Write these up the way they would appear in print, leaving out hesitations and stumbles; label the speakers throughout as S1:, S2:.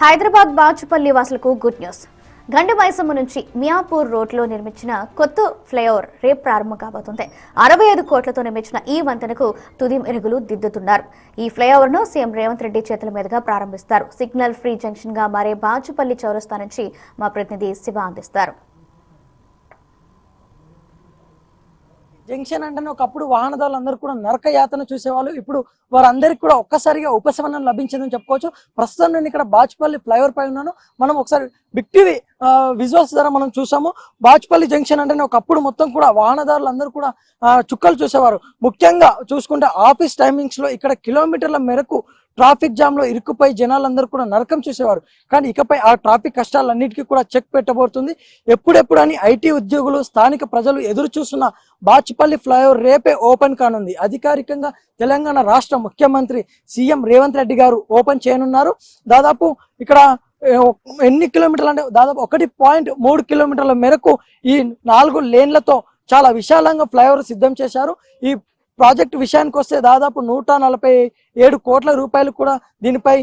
S1: హైదరాబాద్ బాచుపల్లి వాసులకు good news. గండి మైసమ్మ నుంచి మియాపూర్ రోడ్లో నిర్మించిన కొత్త ఫ్లైఓవర్ రేపు ప్రారంభం కాబోతుంది. 65 కోట్లతో నిర్మించిన ఈ వంతెనకు తుది మెరుగులు దిద్దుతున్నారు. ఈ ఫ్లైఓవర్ ను సీఎం రేవంత్ రెడ్డి చేతుల మీదుగా ప్రారంభిస్తారు. సిగ్నల్ ఫ్రీ జంక్షన్ గా మారే బాచుపల్లి చౌరస్తా నుంచి మా ప్రతినిధి శివ అందిస్తారు.
S2: జంక్షన్ అంటేనే ఒకప్పుడు వాహనదారులందరూ కూడా నరక యాతన చూసేవాళ్ళు. ఇప్పుడు వారందరికీ కూడా ఒక్కసారిగా ఉపశమనం లభించిందని చెప్పుకోవచ్చు. ప్రస్తుతం నేను ఇక్కడ బాచుపల్లి ఫ్లైఓవర్ పై ఉన్నాను. మనం ఒకసారి బిగ్ టీవీ విజువల్స్ ద్వారా మనం చూసాము. బాచుపల్లి జంక్షన్ అంటేనే ఒకప్పుడు మొత్తం కూడా వాహనదారులందరూ కూడా చుక్కలు చూసేవారు. ముఖ్యంగా చూసుకుంటే ఆఫీస్ టైమింగ్స్ లో ఇక్కడ కిలోమీటర్ల మేరకు ట్రాఫిక్ జామ్ లో ఇరుక్కుపోయి జనాలందరూ కూడా నరకం చూసేవారు. కానీ ఇకపై ఆ ట్రాఫిక్ కష్టాలన్నిటికీ కూడా చెక్ పెట్టబోతుంది. ఎప్పుడెప్పుడు అని ఐటీ ఉద్యోగులు, స్థానిక ప్రజలు ఎదురు చూస్తున్న బాచుపల్లి ఫ్లైఓవర్ రేపే ఓపెన్ కానుంది. అధికారికంగా తెలంగాణ రాష్ట్ర ముఖ్యమంత్రి సీఎం రేవంత్ రెడ్డి గారు ఓపెన్ చేయనున్నారు. దాదాపు ఇక్కడ ఎన్ని కిలోమీటర్లు అంటే దాదాపు 1.3 కిలోమీటర్ల మేరకు ఈ 4 లేన్లతో చాలా విశాలంగా ఫ్లైఓవర్ సిద్ధం చేశారు. ఈ ప్రాజెక్టు విషయానికి వస్తే దాదాపు 147 కోట్ల రూపాయలు కూడా దీనిపై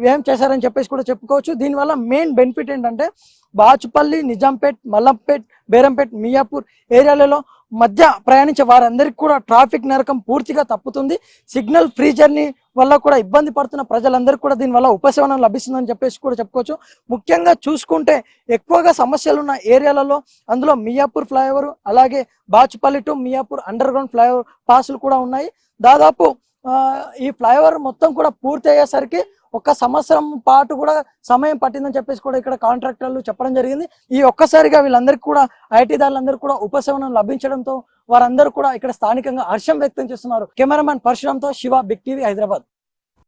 S2: వ్యయం చేశారని చెప్పేసి కూడా చెప్పుకోవచ్చు. దీనివల్ల మెయిన్ బెనిఫిట్ ఏంటంటే బాచుపల్లి, నిజాంపేట్, మల్లంపేట్, బేరంపేట్, మియాపూర్ ఏరియాలలో మధ్య ప్రయాణించే వారందరికీ కూడా ట్రాఫిక్ నరకం పూర్తిగా తప్పుతుంది. సిగ్నల్ ఫ్రీ జర్నీ వల్ల కూడా ఇబ్బంది పడుతున్న ప్రజలందరికీ కూడా దీనివల్ల ఉపశమనం లభిస్తుందని చెప్పేసి కూడా చెప్పుకోవచ్చు. ముఖ్యంగా చూసుకుంటే ఎక్కువగా సమస్యలు ఉన్న ఏరియాలలో అందులో మియాపూర్ ఫ్లైఓవర్, అలాగే Bachupally to Miyapur underground flyover పాసులు కూడా ఉన్నాయి. దాదాపు ఈ ఫ్లైఓవర్ మొత్తం కూడా పూర్తి అయ్యేసరికి 1 సంవత్సరం పాటు కూడా సమయం పట్టిందని చెప్పేసి కూడా ఇక్కడ కాంట్రాక్టర్లు చెప్పడం జరిగింది. ఈ ఒక్కసారిగా వీళ్ళందరికీ కూడా ఐటీ దారులందరూ కూడా ఉపశమనం లభించడంతో వారందరూ కూడా ఇక్కడ స్థానికంగా హర్షం వ్యక్తం చేస్తున్నారు. కెమెరామ్యాన్ పరశురామ్తో శివ, బిగ్ టీవీ, హైదరాబాద్.